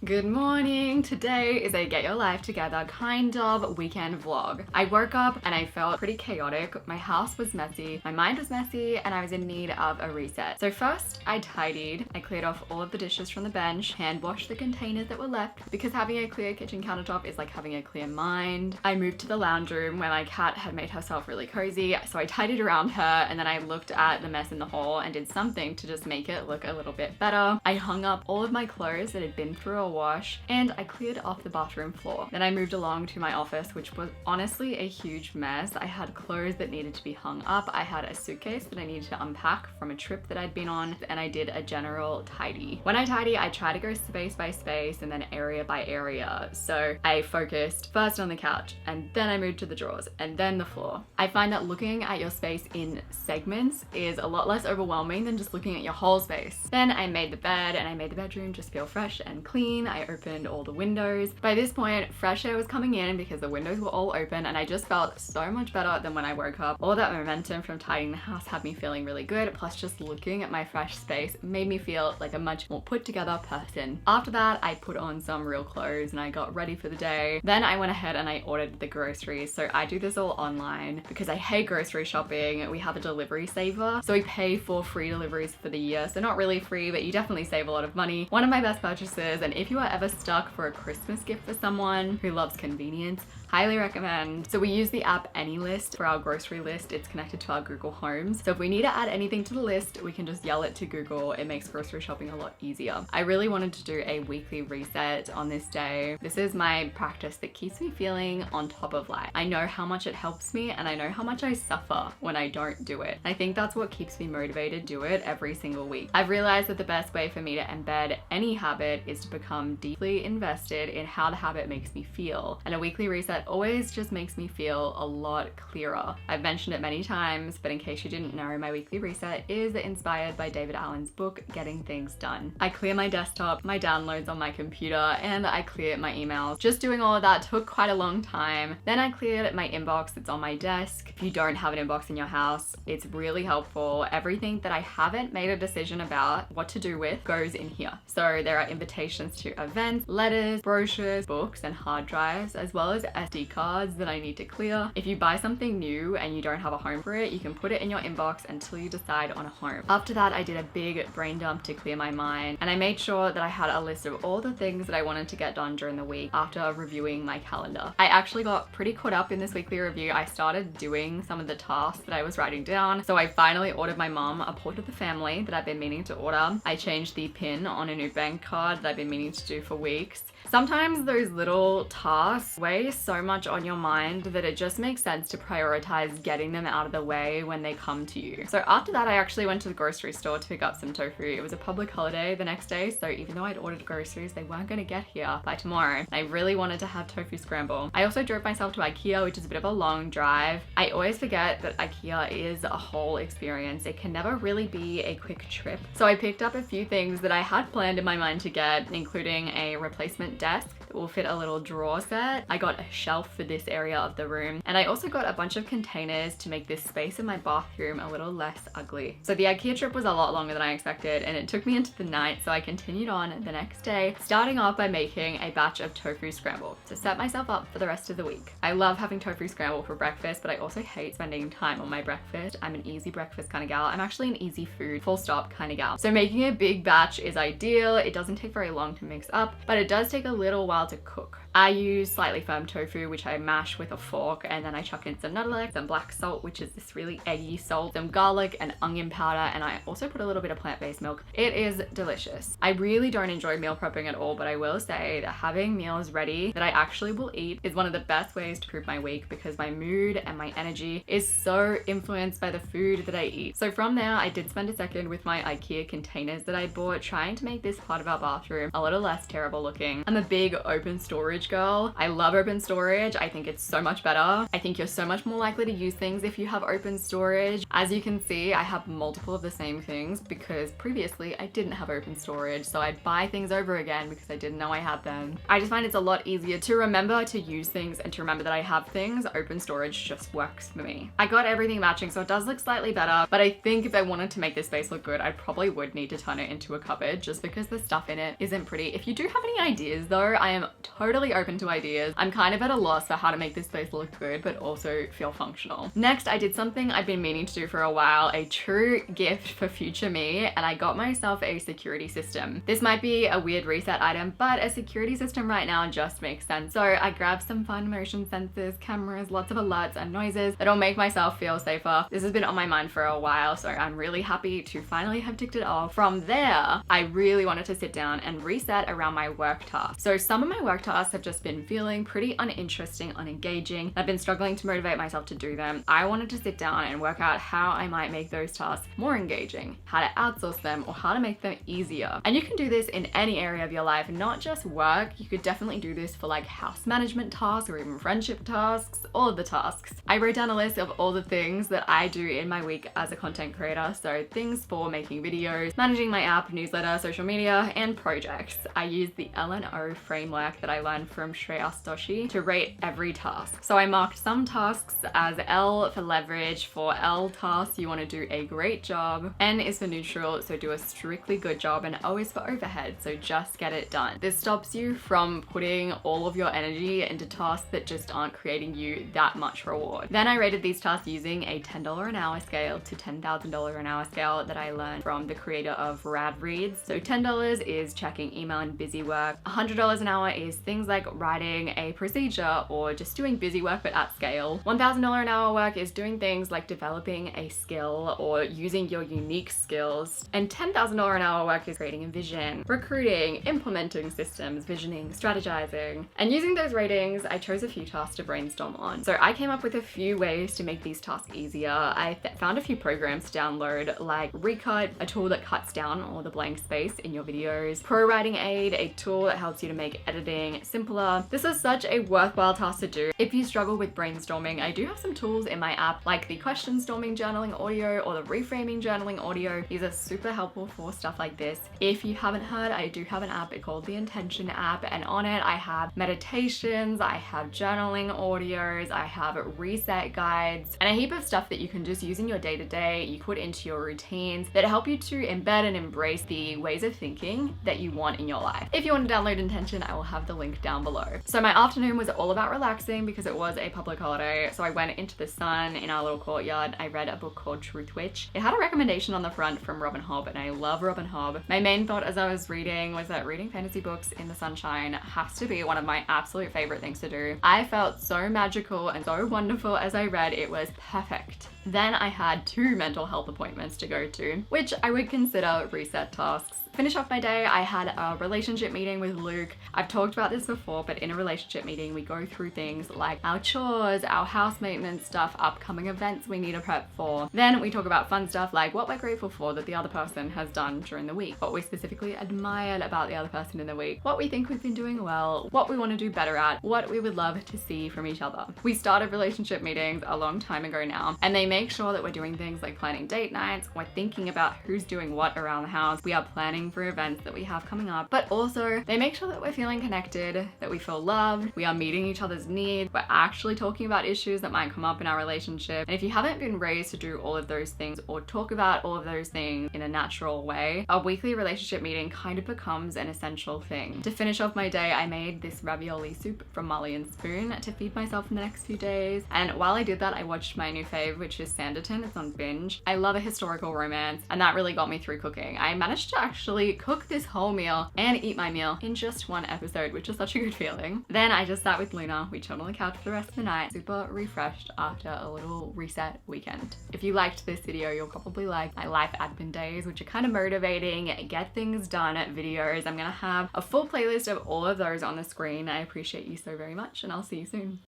Good morning! Today is a get your life together kind of weekend vlog. I woke up and I felt pretty chaotic. My house was messy, my mind was messy, and I was in need of a reset. So first, I tidied. I cleared off all of the dishes from the bench, hand washed the containers that were left because having a clear kitchen countertop is like having a clear mind. I moved to the lounge room where my cat had made herself really cozy, so I tidied around her and then I looked at the mess in the hall and did something to just make it look a little bit better. I hung up all of my clothes that had been through a wash and I cleared off the bathroom floor. Then I moved along to my office, which was honestly a huge mess. I had clothes that needed to be hung up. I had a suitcase that I needed to unpack from a trip that I'd been on, and I did a general tidy. When I tidy, I try to go space by space and then area by area. So I focused first on the couch and then I moved to the drawers and then the floor. I find that looking at your space in segments is a lot less overwhelming than just looking at your whole space. Then I made the bed and I made the bedroom just feel fresh and clean. I opened all the windows. By this point, fresh air was coming in because the windows were all open and I just felt so much better than when I woke up. All that momentum from tidying the house had me feeling really good, plus just looking at my fresh space made me feel like a much more put together person. After that, I put on some real clothes and I got ready for the day. Then I went ahead and I ordered the groceries. So I do this all online because I hate grocery shopping. We have a delivery saver, so we pay for free deliveries for the year. So not really free, but you definitely save a lot of money. One of my best purchases, and if you are ever stuck for a Christmas gift for someone who loves convenience, highly recommend. So we use the app AnyList for our grocery list. It's connected to our Google Homes. So if we need to add anything to the list, we can just yell it to Google. It makes grocery shopping a lot easier. I really wanted to do a weekly reset on this day. This is my practice that keeps me feeling on top of life. I know how much it helps me and I know how much I suffer when I don't do it. I think that's what keeps me motivated to do it every single week. I've realized that the best way for me to embed any habit is to become deeply invested in how the habit makes me feel. And a weekly reset always just makes me feel a lot clearer. I've mentioned it many times, but in case you didn't know, my weekly reset is inspired by David Allen's book, Getting Things Done. I clear my desktop, my downloads on my computer, and I clear my emails. Just doing all of that took quite a long time. Then I cleared my inbox that's on my desk. If you don't have an inbox in your house, it's really helpful. Everything that I haven't made a decision about what to do with goes in here. So there are invitations to events, letters, brochures, books, and hard drives, as well as SD cards that I need to clear. If you buy something new and you don't have a home for it, you can put it in your inbox until you decide on a home. After that, I did a big brain dump to clear my mind, and I made sure that I had a list of all the things that I wanted to get done during the week after reviewing my calendar. I actually got pretty caught up in this weekly review. I started doing some of the tasks that I was writing down. So I finally ordered my mom a Port of the Family that I've been meaning to order. I changed the pin on a new bank card that I've been meaning to do for weeks. Sometimes those little tasks weigh so much on your mind that it just makes sense to prioritize getting them out of the way when they come to you. So after that, I actually went to the grocery store to pick up some tofu. It was a public holiday the next day, so even though I'd ordered groceries, they weren't going to get here by tomorrow. I really wanted to have tofu scramble. I also drove myself to IKEA, which is a bit of a long drive. I always forget that IKEA is a whole experience. It can never really be a quick trip. So I picked up a few things that I had planned in my mind to get, including a replacement desk that will fit a little drawer set. I got a shelf for this area of the room, and I also got a bunch of containers to make this space in my bathroom a little less ugly. So the IKEA trip was a lot longer than I expected, and it took me into the night, so I continued on the next day, starting off by making a batch of tofu scramble to set myself up for the rest of the week. I love having tofu scramble for breakfast, but I also hate spending time on my breakfast. I'm an easy breakfast kind of gal. I'm actually an easy food, full stop kind of gal. So making a big batch is ideal. It doesn't take very long to mix up, but it does take a little while to cook. I use slightly firm tofu, which I mash with a fork, and then I chuck in some Nutella, some black salt, which is this really eggy salt, some garlic and onion powder, and I also put a little bit of plant-based milk. It is delicious. I really don't enjoy meal prepping at all, but I will say that having meals ready that I actually will eat is one of the best ways to improve my week because my mood and my energy is so influenced by the food that I eat. So from there, I did spend a second with my IKEA containers that I bought, trying to make this part of our bathroom a little less terrible looking. I'm a big open storage girl. I love open storage. I think it's so much better. I think you're so much more likely to use things if you have open storage. As you can see, I have multiple of the same things because previously I didn't have open storage, so I'd buy things over again because I didn't know I had them. I just find it's a lot easier to remember to use things and to remember that I have things. Open storage just works for me. I got everything matching, so it does look slightly better, but I think if I wanted to make this space look good, I probably would need to turn it into a cupboard just because the stuff in it isn't pretty. If you do have any ideas though, I am totally open to ideas. I'm kind of at a loss for how to make this space look good, but also feel functional. Next, I did something I've been meaning to do for a while, a true gift for future me, and I got myself a security system. This might be a weird reset item, but a security system right now just makes sense. So I grabbed some fun motion sensors, cameras, lots of alerts and noises that'll make myself feel safer. This has been on my mind for a while, so I'm really happy to finally have ticked it off. From there, I really wanted to sit down and reset around my work tasks. So some of my work tasks have just been feeling pretty uninteresting, unengaging. I've been struggling to motivate myself to do them. I wanted to sit down and work out how I might make those tasks more engaging, how to outsource them, or how to make them easier. And you can do this in any area of your life, not just work. You could definitely do this for like house management tasks or even friendship tasks, all of the tasks. I wrote down a list of all the things that I do in my week as a content creator. So things for making videos, managing my app, newsletter, social media, and projects. I use the L&O framework that I learned from Shreyas Doshi to rate every task. So I marked some tasks as L for leverage. For L tasks, you want to do a great job. N is for neutral, so do a strictly good job, and O is for overhead, so just get it done. This stops you from putting all of your energy into tasks that just aren't creating you that much reward. Then I rated these tasks using a $10 an hour scale to $10,000 an hour scale that I learned from the creator of Rad Reads. So $10 is checking email and busy work. $100 an hour is things like writing a procedure or just doing busy work but at scale. $1,000 an hour work is doing things like developing a skill or using your unique skills. And $10,000 an hour work is creating a vision, recruiting, implementing systems, visioning, strategizing. And using those ratings, I chose a few tasks to brainstorm on. So I came up with a few ways to make these tasks easier. I found a few programs to download like Recut, a tool that cuts down all the blank space in your videos, ProWriting Aid, a tool that helps you to make editing simpler. This is such a worthwhile task to do. If you struggle with brainstorming, I do have some tools in my app like the question storming journaling audio or the reframing journaling audio. These are super helpful for stuff like this. If you haven't heard, I do have an app called the Intention app, and on it I have meditations, I have journaling audios, I have reset guides, and a heap of stuff that you can just use in your day-to-day, you put into your routines that help you to embed and embrace the ways of thinking that you want in your life. If you want to download Intention, I will have the link down below. So my afternoon was all about relaxing because it was a public holiday. So I went into the sun in our little courtyard. I read a book called Truth Witch. It had a recommendation on the front from Robin Hobb, and I love Robin Hobb. My main thought as I was reading was that reading fantasy books in the sunshine has to be one of my absolute favorite things to do. I felt so magical and so wonderful as I read. It was perfect. Then I had 2 mental health appointments to go to, which I would consider reset tasks. Finish off my day, I had a relationship meeting with Luke. I've talked about this before, but in a relationship meeting, we go through things like our chores, our house maintenance stuff, upcoming events we need to prep for. Then we talk about fun stuff like what we're grateful for that the other person has done during the week, what we specifically admired about the other person in the week, what we think we've been doing well, what we want to do better at, what we would love to see from each other. We started relationship meetings a long time ago now, and they make sure that we're doing things like planning date nights, we're thinking about who's doing what around the house, we are planning for events that we have coming up, but also they make sure that we're feeling connected, that we feel loved, we are meeting each other's needs, we're actually talking about issues that might come up in our relationship. And if you haven't been raised to do all of those things or talk about all of those things in a natural way, a weekly relationship meeting kind of becomes an essential thing. To finish off my day, I made this ravioli soup from Marley and Spoon to feed myself in the next few days. And while I did that, I watched my new fave, which is Sanditon. It's on Binge. I love a historical romance, and that really got me through cooking. I managed to actually cook this whole meal and eat my meal in just one episode, which is such a good feeling. Then I just sat with Luna. We chilled on the couch for the rest of the night, super refreshed after a little reset weekend. If you liked this video, you'll probably like my life admin days, which are kind of motivating, get things done videos. I'm gonna have a full playlist of all of those on the screen. I appreciate you so very much, and I'll see you soon.